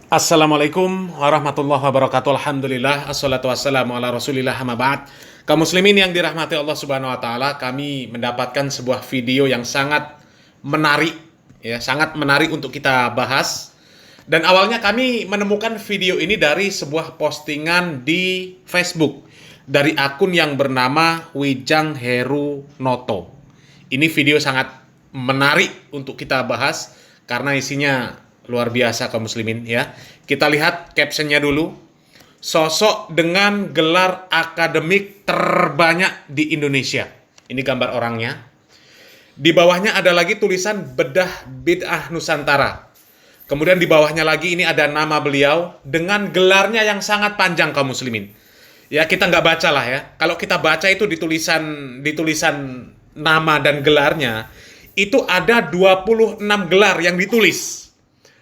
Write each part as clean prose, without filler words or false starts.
Assalamualaikum warahmatullahi wabarakatuh. Alhamdulillah, assalatu wassalamu ala rasulillah, amma ba'd. Kaum muslimin yang dirahmati Allah subhanahu wa ta'ala, kami mendapatkan sebuah video yang sangat menarik, ya, sangat menarik untuk kita bahas. Dan awalnya kami menemukan video ini dari sebuah postingan di Facebook dari akun yang bernama Wijang Heru Noto. Ini video sangat menarik untuk kita bahas karena isinya luar biasa kaum muslimin, ya. Kita lihat captionnya dulu. Sosok dengan gelar akademik terbanyak di Indonesia. Ini gambar orangnya. Di bawahnya ada lagi tulisan Bedah Bid'ah Nusantara. Kemudian di bawahnya lagi ini ada nama beliau dengan gelarnya yang sangat panjang kaum muslimin. Ya, kita nggak baca lah ya. Kalau kita baca itu di tulisan nama dan gelarnya, itu ada 26 gelar yang ditulis.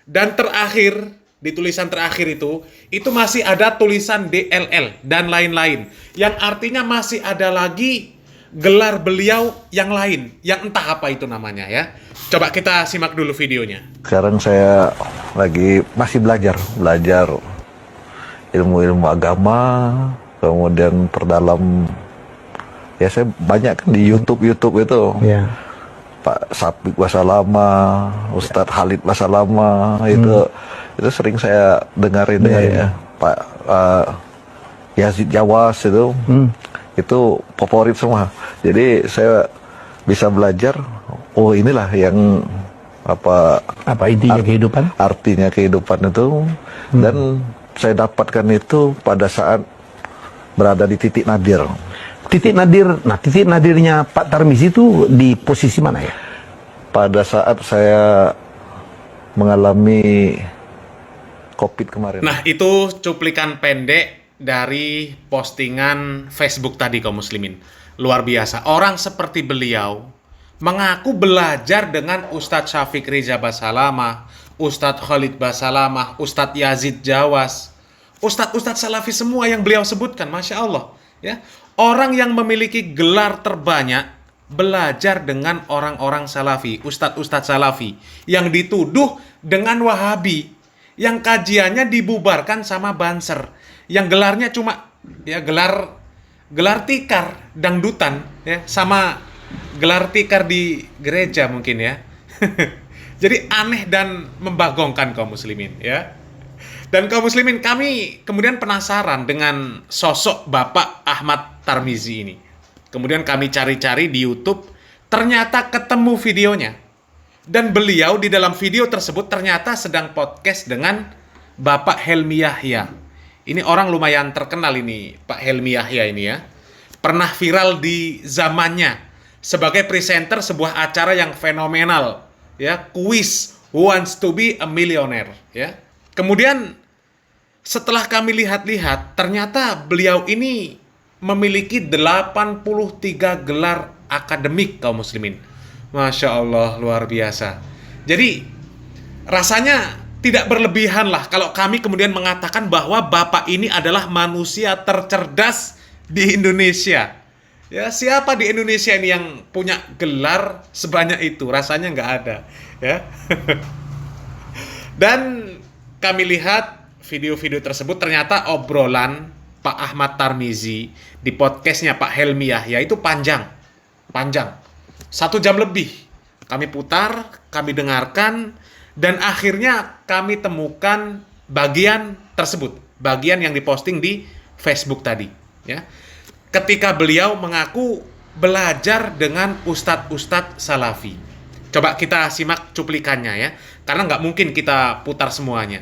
Dan terakhir, di tulisan terakhir itu masih ada tulisan DLL dan lain-lain. Yang artinya masih ada lagi gelar beliau yang lain, yang entah apa itu namanya, ya. Coba kita simak dulu videonya. Sekarang saya lagi masih belajar ilmu-ilmu agama, kemudian perdalam. Ya saya banyak kan di YouTube itu. Ya. Pak Sapik Basalama, Ustadz Khalid Basalama, itu sering saya dengarin ya. Pak Yazid Jawas itu favorit semua. Jadi saya bisa belajar. Oh, inilah yang apa intinya kehidupan? Artinya kehidupan itu. Dan saya dapatkan itu pada saat berada di titik nadir. Titik nadirnya Pak Tarmizi itu di posisi mana ya? Pada saat saya mengalami COVID kemarin. Nah, itu cuplikan pendek dari postingan Facebook tadi kaum muslimin. Luar biasa. Orang seperti beliau mengaku belajar dengan Ustadz Syafiq Riza Basalamah, Ustadz Khalid Basalamah, Ustadz Yazid Jawas, Ustadz Salafi semua yang beliau sebutkan, Masya Allah. Ya, orang yang memiliki gelar terbanyak belajar dengan orang-orang salafi, ustadz Salafi yang dituduh dengan Wahabi, yang kajiannya dibubarkan sama Banser, yang gelarnya cuma ya gelar tikar dangdutan, ya, sama gelar tikar di gereja mungkin ya. Jadi aneh dan membagongkan kaum muslimin, ya. Dan kaum muslimin, kami kemudian penasaran dengan sosok Bapak Ahmad Tarmizi ini. Kemudian kami cari-cari di YouTube, ternyata ketemu videonya. Dan beliau di dalam video tersebut ternyata sedang podcast dengan Bapak Helmi Yahya. Ini orang lumayan terkenal ini, Pak Helmi Yahya ini ya. Pernah viral di zamannya sebagai presenter sebuah acara yang fenomenal, ya, kuis Who Wants to Be a Millionaire, ya. Kemudian setelah kami lihat-lihat, ternyata beliau ini memiliki 83 gelar akademik kaum muslimin. Masya Allah, luar biasa. Jadi rasanya tidak berlebihan lah kalau kami kemudian mengatakan bahwa Bapak ini adalah manusia tercerdas di Indonesia. Ya, siapa di Indonesia ini yang punya gelar sebanyak itu? Rasanya nggak ada, ya. Dan kami lihat video-video tersebut, ternyata obrolan Pak Ahmad Tarmizi di podcastnya Pak Helmi Yahya itu panjang. 1 jam lebih. Kami putar, kami dengarkan, dan akhirnya kami temukan bagian tersebut. Bagian yang diposting di Facebook tadi. Ya. Ketika beliau mengaku belajar dengan ustadz-ustadz salafi. Coba kita simak cuplikannya ya. Karena nggak mungkin kita putar semuanya.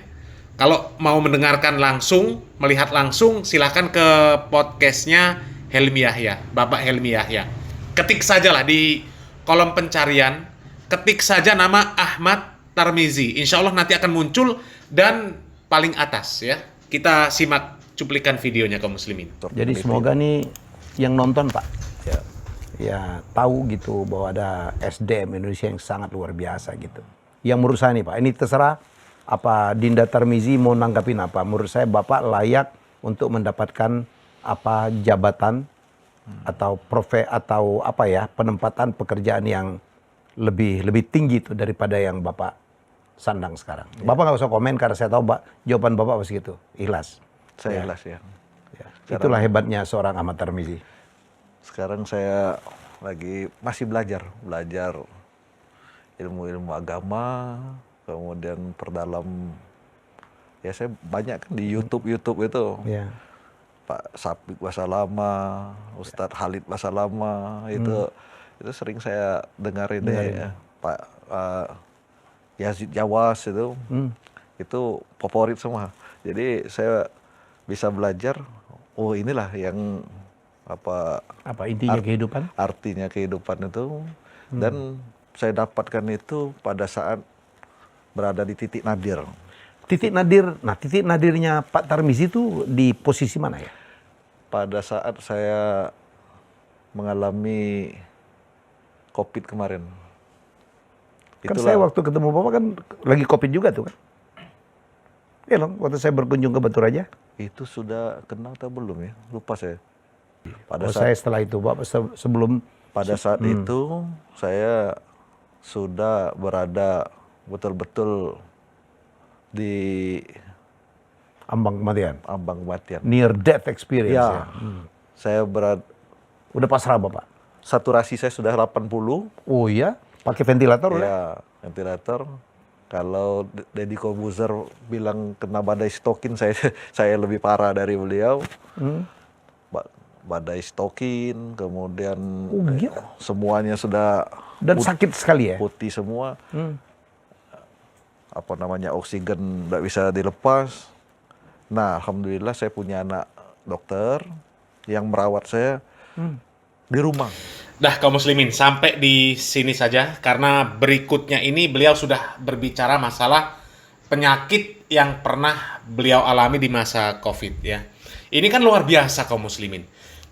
Kalau mau mendengarkan langsung, melihat langsung, silahkan ke podcastnya Helmi Yahya, Bapak Helmi Yahya. Ketik sajalah di kolom pencarian, ketik saja nama Ahmad Tarmizi. Insya Allah nanti akan muncul dan paling atas ya. Kita simak cuplikan videonya kaum muslimin. Jadi semoga nih yang nonton Pak, ya tahu gitu bahwa ada SDM Indonesia yang sangat luar biasa gitu. Yang menurut saya nih Pak, ini terserah apa Dinda Tarmizi mau nanggapin apa. Menurut saya Bapak layak untuk mendapatkan apa jabatan atau atau apa ya penempatan pekerjaan yang lebih tinggi itu daripada yang Bapak sandang sekarang. Bapak nggak usah komen karena saya tahu jawaban Bapak pasti gitu, ikhlas. Saya ikhlas ya. Ya. Itulah hebatnya seorang Ahmad Tarmizi. Sekarang saya masih belajar ilmu-ilmu agama, kemudian perdalam. Ya saya banyak kan di YouTube itu. Ya. Pak Sapik Basalama, Ustadz Khalid Basalama, itu sering saya dengerin deh. Pak Yazid Jawas itu favorit semua. Jadi saya bisa belajar, oh inilah yang apa intinya kehidupan? Artinya kehidupan itu, dan saya dapatkan itu pada saat berada di titik nadir. Titik nadirnya Pak Tarmizi itu di posisi mana ya? Pada saat saya mengalami COVID kemarin. Kan saya waktu ketemu Bapak kan lagi COVID juga tuh kan? Iya loh, waktu saya berkunjung ke Batu Raja. Itu sudah kena atau belum ya? Lupa saya. Saya setelah itu, Bapak sebelum... Pada saat itu saya sudah berada betul-betul di ambang kematian. Near death experience ya. Saya udah pasrah Bapak. Saturasi saya sudah 80. Oh iya, pakai ventilator udah? Ya, ventilator. Kalau Deddy Corbuzier bilang kena badai stokin, saya lebih parah dari beliau. Badai stokin, kemudian semuanya sudah dan sakit sekali ya. Putih semua. Oksigen nggak bisa dilepas. Nah, alhamdulillah saya punya anak dokter yang merawat saya di rumah. Dah kaum muslimin, sampai di sini saja karena berikutnya ini beliau sudah berbicara masalah penyakit yang pernah beliau alami di masa Covid ya. Ini kan luar biasa kaum muslimin.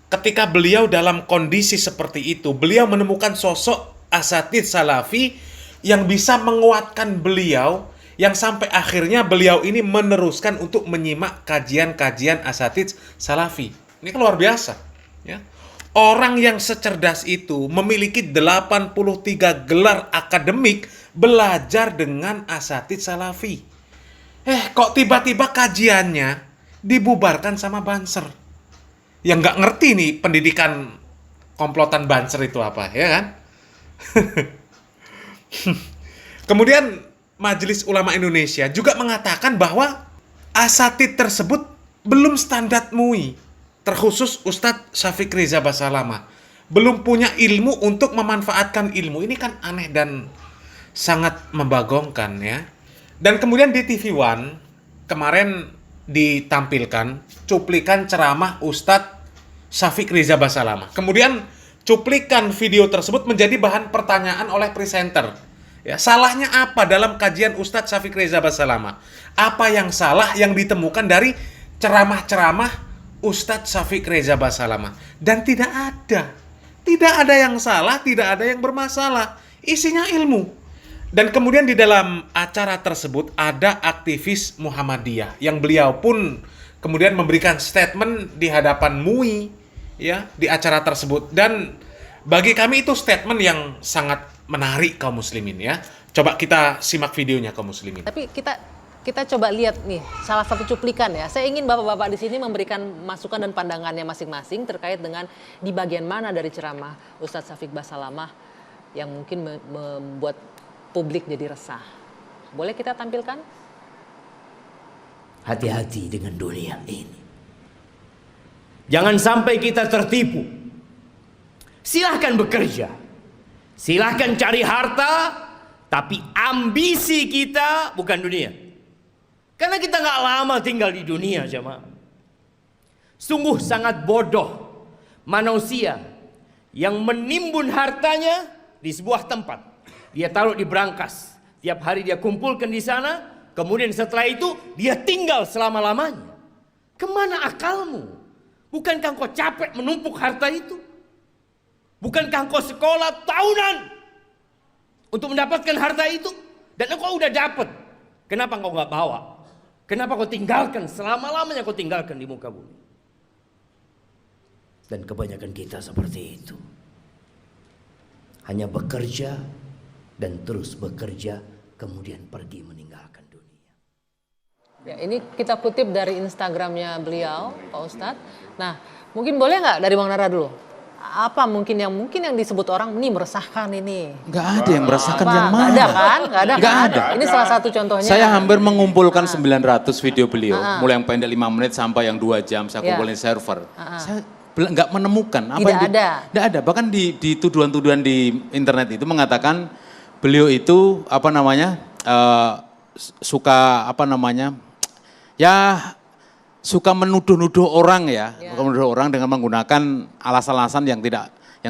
Ketika beliau dalam kondisi seperti itu, beliau menemukan sosok asatidz salafi yang bisa menguatkan beliau, yang sampai akhirnya beliau ini meneruskan untuk menyimak kajian-kajian asatidz salafi. Ini kan luar biasa ya. Orang yang secerdas itu memiliki 83 gelar akademik belajar dengan asatidz salafi. Kok tiba-tiba kajiannya dibubarkan sama Banser? Yang nggak ngerti nih pendidikan komplotan Banser itu apa, ya kan? Kemudian Majelis Ulama Indonesia juga mengatakan bahwa asatidz tersebut belum standar MUI, terkhusus Ustadz Syafiq Riza Basalamah. Belum punya ilmu untuk memanfaatkan ilmu. Ini kan aneh dan sangat membagongkan ya. Dan kemudian di TV One kemarin ditampilkan cuplikan ceramah Ustadz Syafiq Riza Basalamah. Kemudian cuplikan video tersebut menjadi bahan pertanyaan oleh presenter. Ya, salahnya apa dalam kajian Ustadz Syafiq Riza Basalamah? Apa yang salah yang ditemukan dari ceramah-ceramah Ustadz Syafiq Riza Basalamah? Dan tidak ada yang salah, tidak ada yang bermasalah. Isinya ilmu. Dan kemudian di dalam acara tersebut ada aktivis Muhammadiyah yang beliau pun kemudian memberikan statement di hadapan MUI ya di acara tersebut. Dan bagi kami itu statement yang sangat menarik kaum muslimin ya. Coba kita simak videonya kaum muslimin. Tapi kita coba lihat nih salah satu cuplikan ya. Saya ingin bapak-bapak di sini memberikan masukan dan pandangannya masing-masing terkait dengan di bagian mana dari ceramah Ustadz Syafiq Basalamah yang mungkin membuat publik jadi resah. Boleh kita tampilkan? Hati-hati dengan dunia ini. Jangan sampai kita tertipu. Silahkan bekerja. Silahkan cari harta. Tapi ambisi kita bukan dunia. Karena kita gak lama tinggal di dunia, jemaah. Sungguh sangat bodoh manusia yang menimbun hartanya di sebuah tempat. Dia taruh di brankas. Tiap hari dia kumpulkan di sana. Kemudian setelah itu dia tinggal selama-lamanya. Kemana akalmu? Bukankah kau capek menumpuk harta itu? Bukankah kau sekolah tahunan untuk mendapatkan harta itu? Dan engkau udah dapat. Kenapa kau gak bawa? Kenapa kau tinggalkan selama-lamanya kau tinggalkan di muka bumi? Dan kebanyakan kita seperti itu. Hanya bekerja dan terus bekerja kemudian pergi meninggalkan dunia. Ya, ini kita kutip dari Instagramnya beliau, Pak Ustadz. Nah, mungkin boleh nggak dari Bang Nara dulu? Apa mungkin yang disebut orang ini meresahkan ini? Nggak ada yang meresahkan yang Nggak mana. ada kan? Nggak ada Nggak kan? ada. Ini salah satu contohnya. Saya hampir mengumpulkan 900 video beliau, Ah. mulai yang pendek 5 menit sampai yang 2 jam saya Ya. kumpulin di server. Ah. Saya nggak menemukan apa Tidak yang ada. Nggak ada. Bahkan di tuduhan-tuduhan di internet itu mengatakan beliau itu suka suka menuduh-nuduh orang ya, menuduh orang dengan menggunakan alasan-alasan yang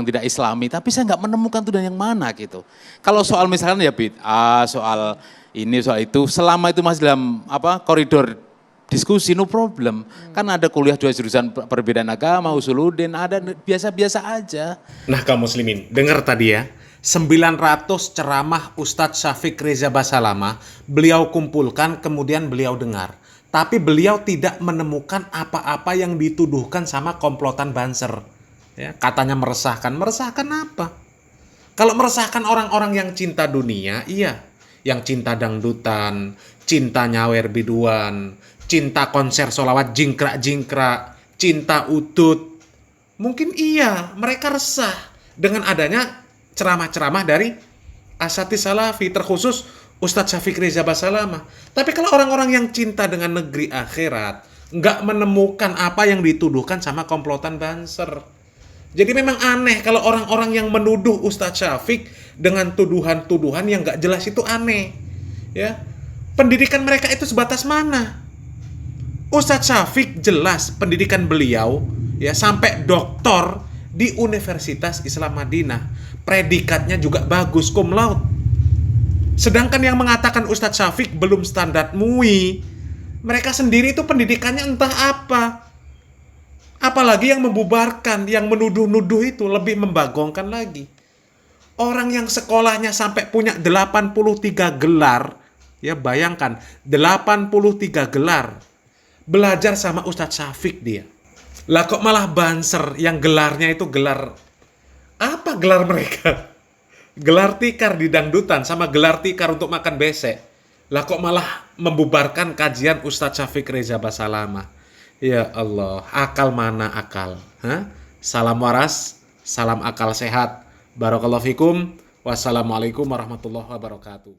tidak Islami. Tapi saya nggak menemukan tuduhan yang mana gitu. Kalau soal misalkan ya bid'ah, soal ini, soal itu, selama itu masih dalam koridor diskusi, no problem. Kan ada kuliah 2 jurusan perbedaan agama, usuluddin, ada biasa-biasa aja. Nah kaum muslimin, dengar tadi ya, 900 ceramah Ustadz Syafiq Reza Basalamah beliau kumpulkan, kemudian beliau dengar. Tapi beliau tidak menemukan apa-apa yang dituduhkan sama komplotan Banser. Ya, katanya meresahkan. Meresahkan apa? Kalau meresahkan orang-orang yang cinta dunia, iya. Yang cinta dangdutan, cinta nyawer biduan, cinta konser sholawat jingkrak-jingkrak, cinta utut. Mungkin iya, mereka resah dengan adanya ceramah-ceramah dari Asati Salafi, terkhusus Ustadz Syafiq Reza Basalamah. Tapi kalau orang-orang yang cinta dengan negeri akhirat, nggak menemukan apa yang dituduhkan sama komplotan Banser. Jadi memang aneh kalau orang-orang yang menuduh Ustadz Syafiq dengan tuduhan-tuduhan yang nggak jelas itu aneh. Ya, pendidikan mereka itu sebatas mana? Ustadz Syafiq jelas pendidikan beliau ya sampai doktor di Universitas Islam Madinah. Predikatnya juga bagus, cum laude. Sedangkan yang mengatakan Ustadz Syafiq belum standar MUI, mereka sendiri itu pendidikannya entah apa. Apalagi yang membubarkan, yang menuduh-nuduh itu lebih membagongkan lagi. Orang yang sekolahnya sampai punya 83 gelar, ya bayangkan, 83 gelar. Belajar sama Ustadz Syafiq dia. Lah kok malah Banser yang gelarnya itu gelar, apa gelar mereka? Gelar tikar di dangdutan sama gelar tikar untuk makan besek. Lah kok malah membubarkan kajian Ustadz Syafiq Reza Basalamah. Ya Allah, akal mana akal? Hah? Salam waras, salam akal sehat. Barakallahu fikum. Wassalamualaikum warahmatullahi wabarakatuh.